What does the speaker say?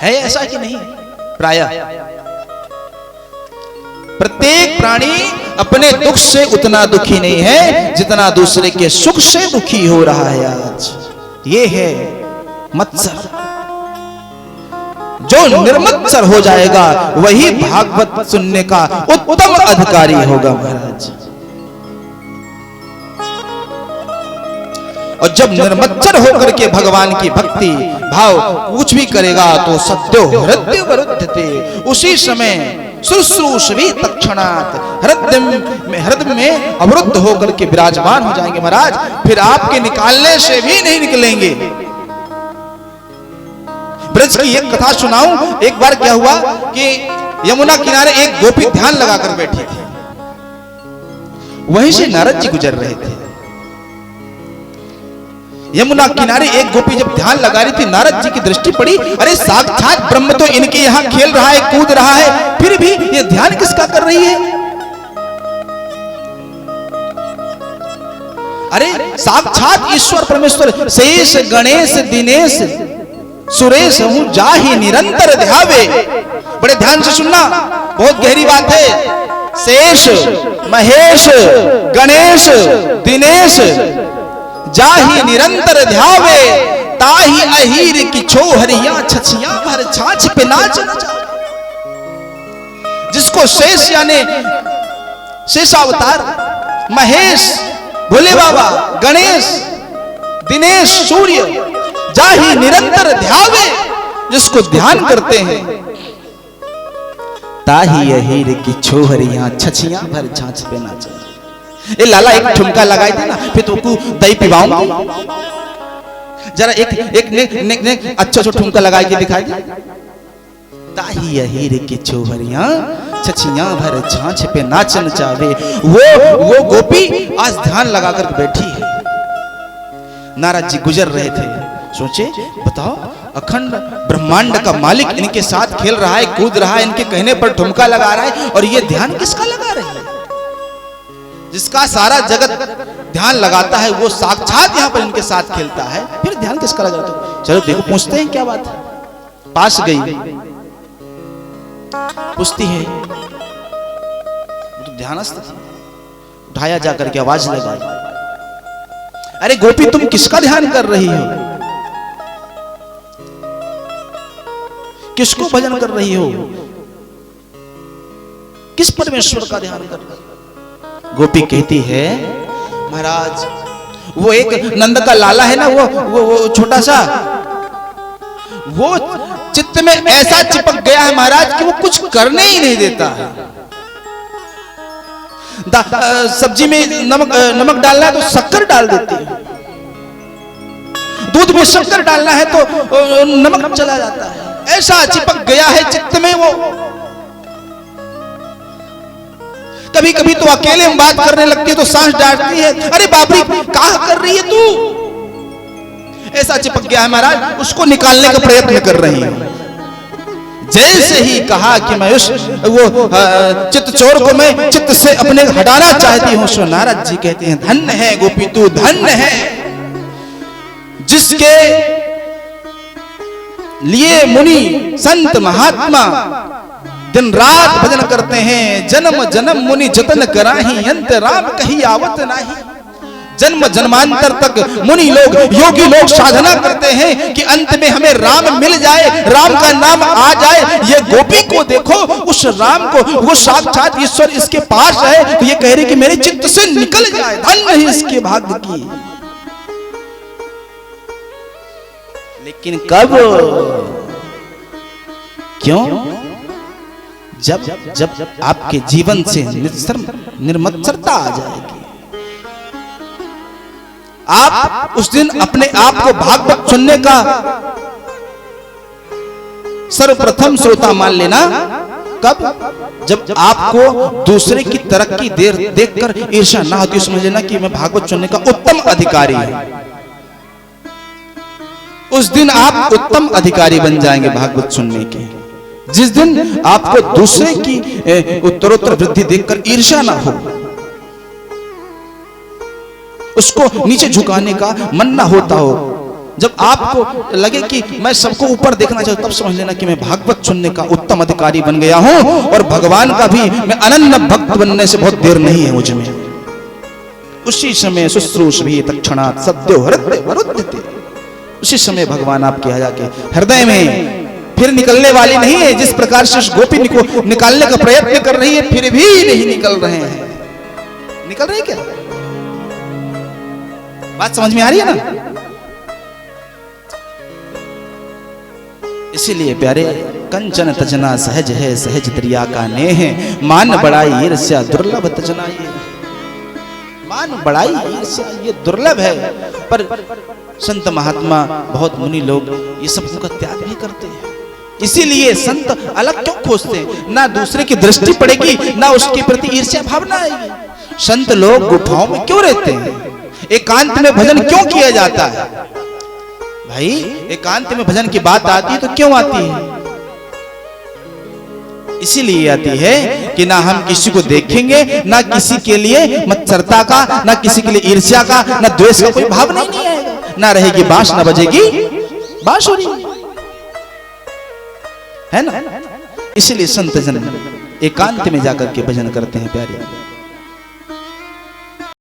है ऐसा कि नहीं? प्रायः प्रत्येक प्राणी अपने दुख से उतना दुखी नहीं है जितना दूसरे के सुख से दुखी हो रहा है आज। ये है मत्सर। जो निर्मत्सर हो जाएगा वही भागवत सुनने का उत्तम अधिकारी होगा महाराज। और जब निर्मत्सर होकर के भगवान की भक्ति भाव कुछ भी करेगा तो सत्यो हृदय वरुद्धते, उसी समय शुश्रूषवी तत्क्षणात् हृदय में अवरुद्ध होकर के विराजमान हो जाएंगे महाराज। फिर आपके निकालने से भी नहीं निकलेंगे। ब्रज की एक कथा सुनाऊं। एक बार क्या हुआ कि यमुना किनारे एक गोपी ध्यान लगाकर बैठी थी। वहीं से नारद जी गुजर रहे थे। यमुना किनारे एक गोपी जब ध्यान लगा रही थी, नारद जी की दृष्टि पड़ी, अरे साक्षात ब्रह्म तो इनके यहाँ खेल रहा है, कूद रहा है, फिर भी ये ध्यान किसका कर रही है? अरे साक्षात ईश्वर परमेश्वर शेष गणेश दिनेश सुरेश हूं जाहि निरंतर ध्यावे। बड़े ध्यान से सुनना, बहुत गहरी बात है। शेष महेश गणेश दिनेश जाहि निरंतर ध्यावे, ताहि अहीर की छोहरिया छछिया भर छाछ पे नाच। जिसको शेष यानी शेषावतार, महेश भोले बाबा, गणेश दिनेश सूर्य, जाहि निरंतर ध्यावे, जिसको ध्यान करते हैं, ताहि अहीर की छोहरिया छछिया भर छाछ पे नाच। ए लाला एक ठुमका लगाई थी ना, फिर तुमको दही पिवाऊं। जरा एक अच्छा ठुमका लगा के दिखाई दे। ताही अहीर की छोहरियां छछियां भर छाछ पे नाचन चावे। वो गोपी आज ध्यान लगाकर बैठी है। नारद जी गुजर रहे थे, सोचे बताओ अखंड ब्रह्मांड का मालिक इनके साथ खेल रहा है, कूद रहा है, इनके कहने पर ठुमका लगा रहा है, और ये ध्यान किसका लगा रही है? जिसका सारा जगत ध्यान लगाता है वो साक्षात यहाँ पर इनके साथ खेलता है, फिर ध्यान किसका लगा? तो चलो देखो, पूछते हैं क्या बात है। पास गई, पूछती है, तो ध्यानस्थ उठाया जाकर के आवाज लगाई, अरे गोपी तुम किसका ध्यान कर रही हो? किसको भजन कर रही हो? किस परमेश्वर का ध्यान कर रही हो? गोपी कहती है, महाराज वो एक नंद का लाला है ना, वो छोटा सा, वो चित्त में ऐसा चिपक गया है महाराज कि वो कुछ करने ही नहीं देता है। सब्जी में नमक डालना है तो शक्कर डाल देती है, दूध में शक्कर डालना है तो नमक चला जाता है। ऐसा चिपक गया है चित्त में वो। कभी कभी तो अकेले में बात करने लगती है तो सांस डांटती है, अरे बाबरी क्या कर रही है तू? ऐसा चिपक गया है महाराज, उसको निकालने का प्रयत्न कर रही है। जैसे ही कहा कि मैं उस वो चित्त चोर को मैं चित्त से अपने हटाना चाहती हूं, सो नारद जी कहते हैं, धन्य है गोपी तू, धन्य है जिसके लिए मुनि संत महात्मा दिन रात भजन करते हैं। जन्म जन्म मुनि जतन कराही, अंत राम कही आवत नाही। जन्म जन्मांतर तक मुनि लोग, योगी लोग साधना करते हैं कि अंत में हमें राम मिल जाए, राम का नाम आ जाए। ये गोपी को देखो, उस राम को, वो साक्षात ईश्वर इसके पास है, तो ये कह रही कि मेरे चित्त से निकल जाए, धन्य है इसके भाग्य की। लेकिन कब, क्यों? जब जब आपके जीवन से निर्मत्सरता आ जाएगी, आप उस दिन अपने आप को भागवत सुनने का सर्वप्रथम श्रोता मान लेना। कब? जब आपको दूसरे की तरक्की देखकर ईर्ष्या ना होती, समझ लेना कि मैं भागवत सुनने का उत्तम अधिकारी हूं। उस दिन आप उत्तम अधिकारी बन जाएंगे भागवत सुनने के। जिस दिन आपको दूसरे की उत्तरोत्तर वृद्धि देखकर ईर्ष्या ना हो, उसको नीचे झुकाने का मन ना होता हो, जब आपको लगे कि मैं सबको ऊपर देखना चाहूँ, तब समझ लेना कि मैं भागवत सुनने का उत्तम अधिकारी बन गया हूँ और भगवान का भी मैं अनन्य भक्त बनने से बहुत देर नहीं है मुझ में। उसी समय शुश्रूष भी तत्क्षणात् सद्यो हृदय वरुध्यते, उसी समय भगवान आपके जाके हृदय में फिर निकलने वाली नहीं है। जिस प्रकार से उस गोपी को निकालने का प्रयत्न कर रही है, फिर भी नहीं निकल रहे हैं। निकल रहे क्या? बात समझ में आ रही है ना? इसीलिए प्यारे, कंचन तजना सहज है सहज दरिया का नेह, मान बड़ाई ईर्ष्या दुर्लभ तजना। ये मान बड़ाई ईर्ष्या ये दुर्लभ है, पर संत महात्मा बहुत मुनि लोग ये सब का त्याग भी करते हैं। इसीलिए संत अलग क्यों खोजते हैं? ना दूसरे की दृष्टि पड़ेगी, ना उसके प्रति ईर्ष्या भावना आएगी। संत लोग गुफाओं में क्यों रहते हैं? एकांत में भजन क्यों किया जाता है? भाई एकांत में भजन की बात आती है तो क्यों आती है? इसीलिए आती है कि ना हम किसी को देखेंगे, ना किसी के लिए मत्सरता का, ना किसी के लिए ईर्ष्या का, ना द्वेष का कोई भाव नहीं आएगा। ना रहेगी बांस, ना बजेगी बांसुरी, है ना? इसलिए संत जन एकांत में जाकर के भजन करते हैं प्यारे।